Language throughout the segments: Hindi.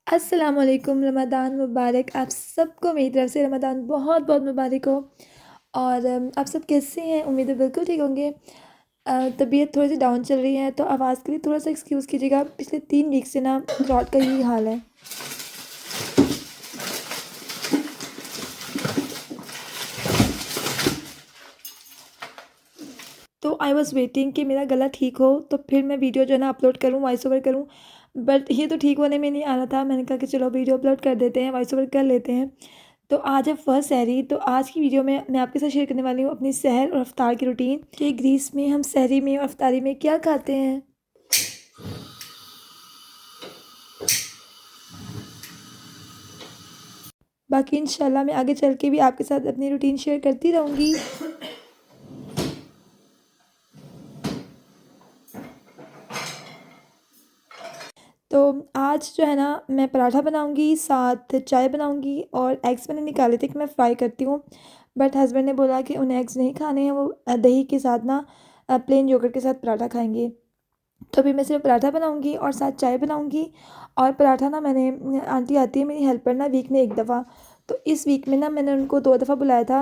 अस्सलामुअलैकुम, रमज़ान मुबारक। आप सबको मेरी तरफ़ से रमज़ान बहुत बहुत मुबारक हो। और आप सब कैसे हैं? उम्मीद है बिल्कुल ठीक होंगे। तबीयत थोड़ी सी डाउन चल रही है, तो आवाज़ के लिए थोड़ा सा एक्सक्यूज़ कीजिएगा। पिछले 3 वीक से ना थ्रोट का यही हाल है। तो आई वाज़ वेटिंग कि मेरा गला ठीक हो, तो फिर मैं वीडियो जो है ना अपलोड करूँ, वॉइस ओवर करूँ। बट ये तो ठीक होने में नहीं आ रहा था। मैंने कहा कि चलो वीडियो अपलोड कर देते हैं, वॉइस ओवर कर लेते हैं। तो आज है फर्स्ट सहरी। तो आज की वीडियो में मैं आपके साथ शेयर करने वाली हूँ अपनी सहर और इफ्तार की रूटीन, कि ग्रीस में हम सहरी में और इफ्तारी में क्या खाते हैं। बाकी इंशाल्लाह मैं आगे चल के भी आपके साथ अपनी रूटीन शेयर करती रहूँगी। तो आज जो है ना मैं पराठा बनाऊँगी, साथ चाय बनाऊँगी और एग्स मैंने निकाले थे कि मैं फ्राई करती हूँ। बट हस्बैंड ने बोला कि उन्हें एग्स नहीं खाने हैं, वो दही के साथ ना प्लेन योगर्ट के साथ पराठा खाएँगे। तो अभी मैं सिर्फ पराठा बनाऊँगी और साथ चाय बनाऊँगी। और पराठा ना मैंने आंटी आती है मेरी हेल्पर ना वीक में 1 दफ़ा। तो इस वीक में ना मैंने उनको 2 दफ़ा बुलाया था।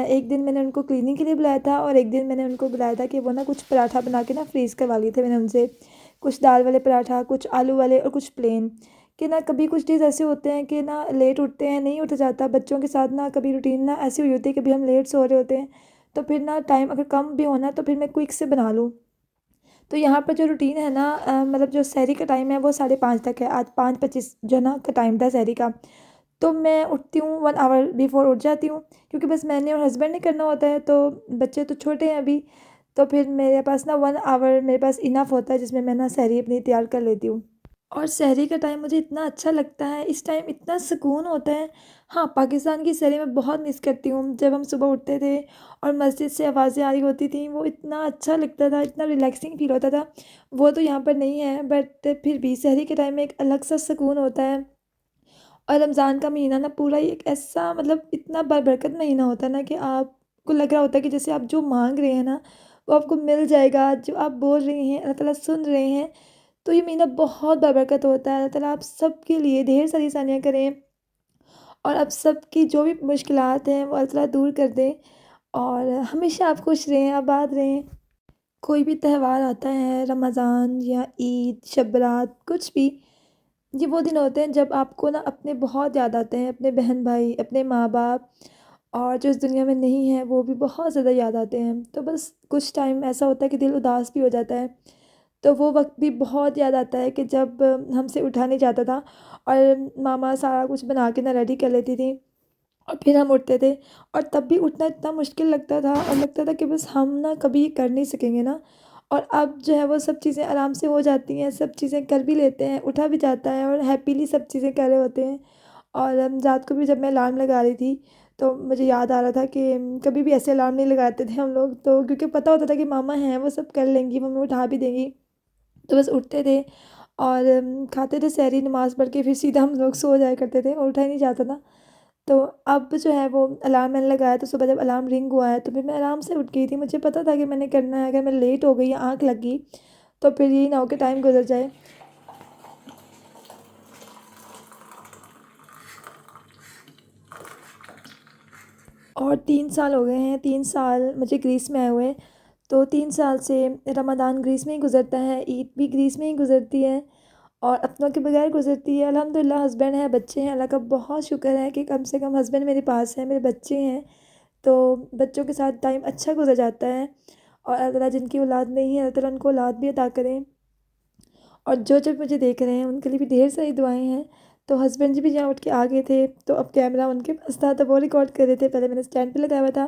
एक दिन मैंने उनको क्लीनिंग के लिए बुलाया था और एक दिन मैंने उनको बुलाया था कि वो ना कुछ पराठा बना के ना फ्रीज़ करवा लिए थे मैंने उनसे। कुछ दाल वाले पराठा, कुछ आलू वाले और कुछ प्लेन। कि ना कभी कुछ डेज़ ऐसे होते हैं कि ना लेट उठते हैं, नहीं उठा जाता। बच्चों के साथ ना कभी रूटीन ना ऐसी हुई होती है, कभी हम लेट सो रहे होते हैं। तो फिर ना टाइम अगर कम भी होना तो फिर मैं क्विक से बना लूँ। तो यहाँ पर जो रूटीन है ना मतलब जो सहरी का टाइम है वो 5:30 तक है। आज 5:25 जो है ना का टाइम था सहरी का। तो मैं उठती हूँ 1 आवर बिफ़ोर उठ जाती हूँ, क्योंकि बस मैंने और हस्बैंड ने करना होता है। तो बच्चे तो छोटे हैं अभी। तो फिर मेरे पास ना 1 आवर मेरे पास इनफ होता है, जिसमें मैं ना सहरी अपनी तैयार कर लेती हूँ। और सहरी का टाइम मुझे इतना अच्छा लगता है, इस टाइम इतना सुकून होता है। हाँ, पाकिस्तान की सहरी मैं बहुत मिस करती हूँ। जब हम सुबह उठते थे और मस्जिद से आवाज़ें आ रही होती थी, वो इतना अच्छा लगता था, इतना रिलैक्सिंग फ़ील होता था। वो तो यहाँ पर नहीं है, बट फिर भी सहरी के टाइम में एक अलग सा सुकून होता है। और रमज़ान का महीना ना पूरा ही एक ऐसा मतलब इतना बरकत महीना होता है ना, कि आपको लग रहा होता है कि जैसे आप जो माँग रहे हैं ना, वो आपको मिल जाएगा। जो आप बोल रहे हैं, अल्लाह ताला सुन रहे हैं। तो ये महीना बहुत बाबरकत होता है। अल्लाह ताला आप सबके लिए ढेर सारी आसानियाँ करें और आप सबकी जो भी मुश्किलात हैं वो अल्लाह ताला दूर कर दें। और हमेशा आप खुश रहें, आबाद रहें। कोई भी त्योहार आता है, रमज़ान या ईद, शब बारात, कुछ भी, ये वो दिन होते हैं जब आपको ना अपने बहुत याद आते हैं, अपने बहन-भाई, अपने माँ-बाप, और जो इस दुनिया में नहीं है वो भी बहुत ज़्यादा याद आते हैं। तो बस कुछ टाइम ऐसा होता है कि दिल उदास भी हो जाता है। तो वो वक़्त भी बहुत याद आता है कि जब हमसे उठा नहीं जाता था और मामा सारा कुछ बना के ना रेडी कर लेती थी और फिर हम उठते थे। और तब भी उठना इतना मुश्किल लगता था और लगता था कि बस हम ना कभी कर नहीं सकेंगे ना। और अब जो है वो सब चीज़ें आराम से हो जाती हैं, सब चीज़ें कर भी लेते हैं, उठा भी जाता है और हैप्पीली सब चीज़ें कर रहे होते हैं। और रात को भी जब मैं अलार्म लगा रही थी, तो मुझे याद आ रहा था कि कभी भी ऐसे अलार्म नहीं लगाते थे हम लोग, तो क्योंकि पता होता था कि मामा हैं, वो सब कर लेंगी, मम्मी उठा भी देंगी। तो बस उठते थे और खाते थे सहरी, नमाज़ पढ़ के फिर सीधा हम लोग सो जाया करते थे और उठा ही नहीं जाता था। तो अब जो है वो अलार्म मैंने लगाया, तो सुबह जब अलार्म रिंग हुआ है तो फिर मैं आराम से उठ गई थी। मुझे पता था कि मैंने करना है, अगर मैं लेट हो गई या आँख लग गई तो फिर यही ना हो कि टाइम गुज़र जाए। और 3 साल हो गए हैं, 3 साल मुझे ग्रीस में आए हुए। तो 3 साल से रमज़ान ग्रीस में ही गुज़रता है, ईद भी ग्रीस में ही गुज़रती है और अपनों के बगैर गुज़रती है। अल्हम्दुलिल्लाह हस्बैंड है, बच्चे हैं, अल्लाह का बहुत शुक्र है कि कम से कम हस्बैंड मेरे पास है, मेरे बच्चे हैं। तो बच्चों के साथ टाइम अच्छा गुज़र जाता है। और अल्लाह ताला जिनकी औलाद नहीं है, अल्लाह ताला उनको औलाद भी अता करें। और जो जब मुझे देख रहे हैं उनके लिए भी ढेर सारी दुआएँ हैं। तो हस्बैंड जी भी यहाँ उठ के आ गए थे, तो अब कैमरा उनके पास था, तो वो रिकॉर्ड कर रहे थे। पहले मैंने स्टैंड पे लगाया हुआ था,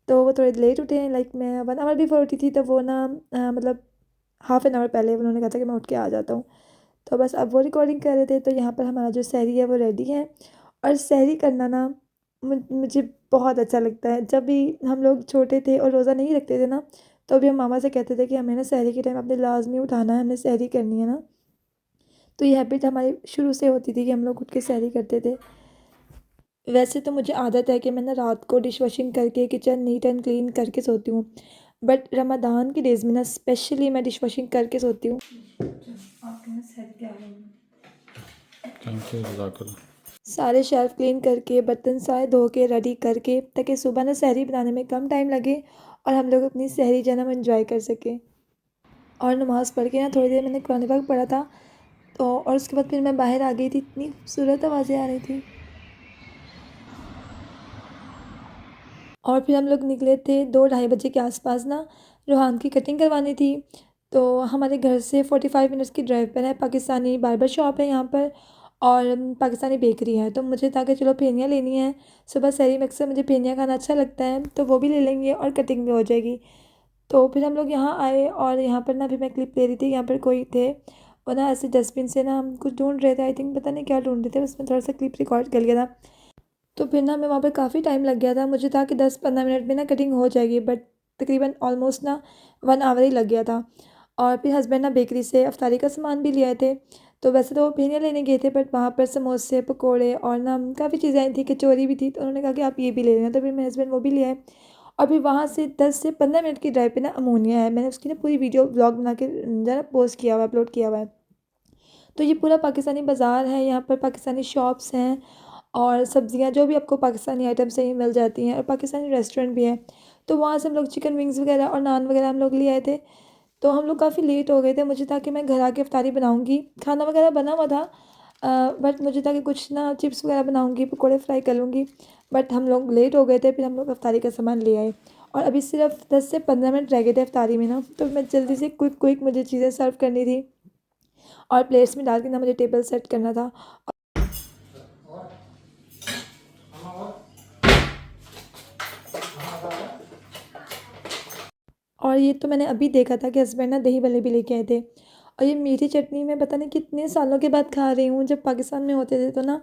तो वो थोड़े लेट उठे हैं, लाइक मैं 1 आवर बिफ़ोर उठी थी, तो वो ना मतलब हाफ़ एन आवर पहले उन्होंने कहा था कि मैं उठ के आ जाता हूँ। तो बस अब वो रिकॉर्डिंग कर रहे थे, तो यहाँ पर हमारा जो सहरी है वो रेडी है। और सहरी करना ना मुझे बहुत अच्छा लगता है। जब भी हम लोग छोटे थे और रोज़ा नहीं रखते थे ना, तो भी हम मामा से कहते थे कि हमें ना सहरी के टाइम आपने लाज़मी उठाना है, हमने सहरी करनी है ना। तो ये हैबिट हमारी शुरू से होती थी कि हम लोग उठ के सहरी करते थे। वैसे तो मुझे आदत है कि मैं ना रात को डिश वॉशिंग करके किचन नीट एंड क्लीन करके सोती हूँ। बट रमज़ान के डेज़ में ना स्पेशली मैं डिश वॉशिंग करके सोती हूँ। आपके ना सहरी तैयार होगी। थैंक यू जज़ाकल्लाह। सारे शेल्फ क्लीन करके, बर्तन सारे धो के रेडी करके, ताकि सुबह ना सहरी बनाने में कम टाइम लगे और हम लोग अपनी सहरी जो है ना एंजॉय कर सकें। और नमाज़ पढ़ के ना थोड़ी देर मैंने कुरान पाक पढ़ा था, तो और उसके बाद फिर मैं बाहर आ गई थी। इतनी खूबसूरत आवाज़ें आ रही थी। और फिर हम लोग निकले थे 2 ढाई बजे के आसपास ना, रोहान की कटिंग करवानी थी। तो हमारे घर से 45 मिनट्स की ड्राइव पर है पाकिस्तानी बार्बर शॉप है यहाँ पर, और पाकिस्तानी बेकरी है। तो मुझे था कि चलो फेनियाँ लेनी है, सुबह सहरी में अक्सर मुझे फेनियाँ खाना अच्छा लगता है, तो वो भी ले लेंगे और कटिंग भी हो जाएगी। तो फिर हम लोग यहाँ आए, और यहाँ पर ना अभी मैं क्लिप ले रही थी, यहाँ पर कोई थे वो ना ऐसे डस्टबिन से ना हम कुछ ढूंढ रहे थे, आई थिंक पता नहीं क्या ढूंढ रहे थे, उसमें थोड़ा सा क्लिप रिकॉर्ड कर लिया था। तो फिर ना हमें वहाँ पर काफ़ी टाइम लग गया था। मुझे था कि 10-15 मिनट में ना कटिंग हो जाएगी, बट तकरीबन ऑलमोस्ट ना 1 आवर ही लग गया था। और फिर हस्बैंड ना बेकरी से अफ्तारी का सामान भी ले आए थे। तो वैसे तो वो फेनियाँ लेने गए थे, बट वहाँ पर समोसे, पकोड़े और ना काफ़ी चीज़ें आई थी, कचौरी भी थी, तो उन्होंने कहा कि आप ये भी ले लेना। तो फिर मेरे हस्बैंड वो भी ले आए। और फिर वहाँ से 10 से 15 मिनट की ड्राइव पे ना अमोनिया है। मैंने उसकी ना पूरी वीडियो ब्लॉग बना के ज़रा पोस्ट किया हुआ है, अपलोड किया हुआ है। तो ये पूरा पाकिस्तानी बाज़ार है, यहाँ पर पाकिस्तानी शॉप्स हैं, और सब्ज़ियाँ जो भी आपको पाकिस्तानी आइटम से ही मिल जाती हैं, और पाकिस्तानी रेस्टोरेंट भी है। तो वहाँ से हम लोग चिकन विंग्स वगैरह और नान वगैरह हम लोग ले आए थे। तो हम लोग काफ़ी लेट हो गए थे। मुझे था कि मैं घर आके इफ्तारी बनाऊँगी, खाना वगैरह बना हुआ था, बट मुझे था कि कुछ ना चिप्स वगैरह बनाऊँगी, पकौड़े फ्राई कर लूँगी। बट हम लोग लेट हो गए थे, फिर हम लोग इफ्तारी का सामान ले आए, और अभी सिर्फ 10 से 15 मिनट रह गए थे इफ्तारी में ना। तो मैं जल्दी से क्विक क्विक मुझे चीज़ें सर्व करनी थी, और प्लेट्स में डाल के ना मुझे टेबल सेट करना था। और ये तो मैंने अभी देखा था कि हस्बैंड ना दही भल्ले भी लेके आए थे। और ये मीठी चटनी मैं पता नहीं कितने सालों के बाद खा रही हूँ। जब पाकिस्तान में होते थे तो ना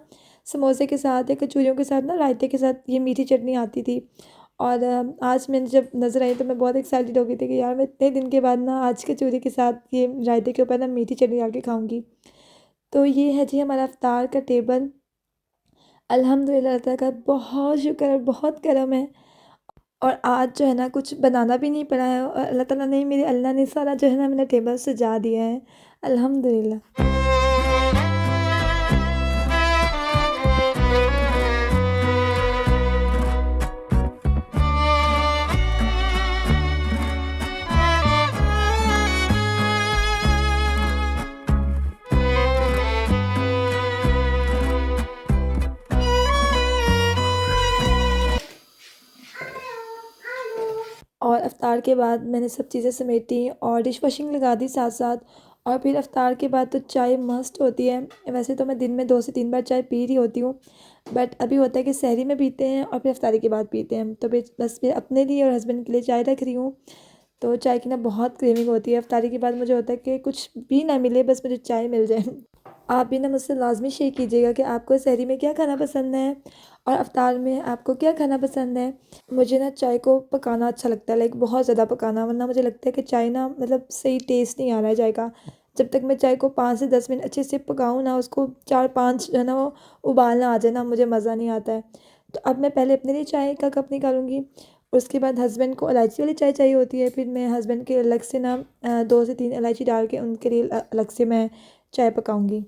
समोसे के साथ या कचौरियों के साथ ना रायते के साथ ये मीठी चटनी आती थी। और आज मैंने जब नज़र आई तो मैं बहुत एक्साइटेड हो गई थी कि यार मैं इतने दिन के बाद ना आज कचौरी के साथ ये रायते के ऊपर ना मीठी चटनी डाल के खाऊँगी। तो ये है जी हमारा इफ्तार का टेबल। अल्हम्दुलिल्लाह, अल्लाह ताला का बहुत शुक्र और बहुत करम है। और आज जो है ना कुछ बनाना भी नहीं पड़ा है, और अल्लाह ताला ने मेरे अल्लाह ने सारा जो है ना मेरा टेबल सजा दिया है, अल्हम्दुलिल्लाह। और इफ्तार के बाद मैंने सब चीज़ें समेटी और डिश वॉशिंग लगा दी साथ साथ। और फिर इफ्तार के बाद तो चाय मस्ट होती है। वैसे तो मैं दिन में 2 से 3 बार चाय पी रही होती हूँ, बट अभी होता है कि सहरी में पीते हैं और फिर इफ्तारी के बाद पीते हैं। तो फिर बस फिर अपने लिए और हस्बैंड के लिए चाय रख रही हूँ। तो चाय की ना बहुत क्रेविंग होती है। इफ्तारी के बाद मुझे होता है कि कुछ भी ना मिले, बस मुझे चाय मिल जाए। आप भी ना मुझसे लाजमी शेयर कीजिएगा कि आपको सहरी में क्या खाना पसंद है, और इफ्तार में आपको क्या खाना पसंद है। मुझे ना चाय को पकाना अच्छा लगता है, लाइक बहुत ज़्यादा पकाना, वरना मुझे लगता है कि चाय ना मतलब सही टेस्ट नहीं आ रहा है चाय का। जब तक मैं चाय को 5 से 10 मिनट अच्छे से पकाऊँ ना, उसको 4-5 जो है ना वो उबालना आ जाए ना, मुझे मज़ा नहीं आता है। तो अब मैं पहले अपने लिए चाय का कप निकालूंगी, उसके बाद हस्बैंड को इलायची वाली चाय चाहिए होती है, फिर मैं हस्बैंड के अलग से ना 2 से 3 इलायची डाल के उनके लिए अलग से मैं चाय पकाऊंगी।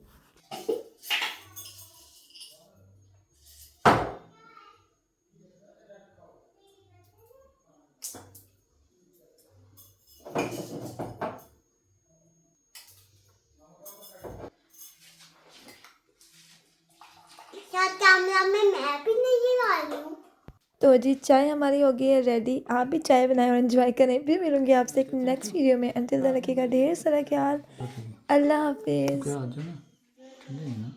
क्या कैमरा में मैं भी नहीं आ रही हूँ। तो जी चाय हमारी हो गई है रेडी। आप भी चाय बनाएं और एंजॉय करें। फिर मिलूंगी आपसे एक नेक्स्ट वीडियो में। अंटिल देन रखिएगा ढेर सारा ख्याल। अल्लाह हाफिज़। क्या आज ना ठंडी है ना।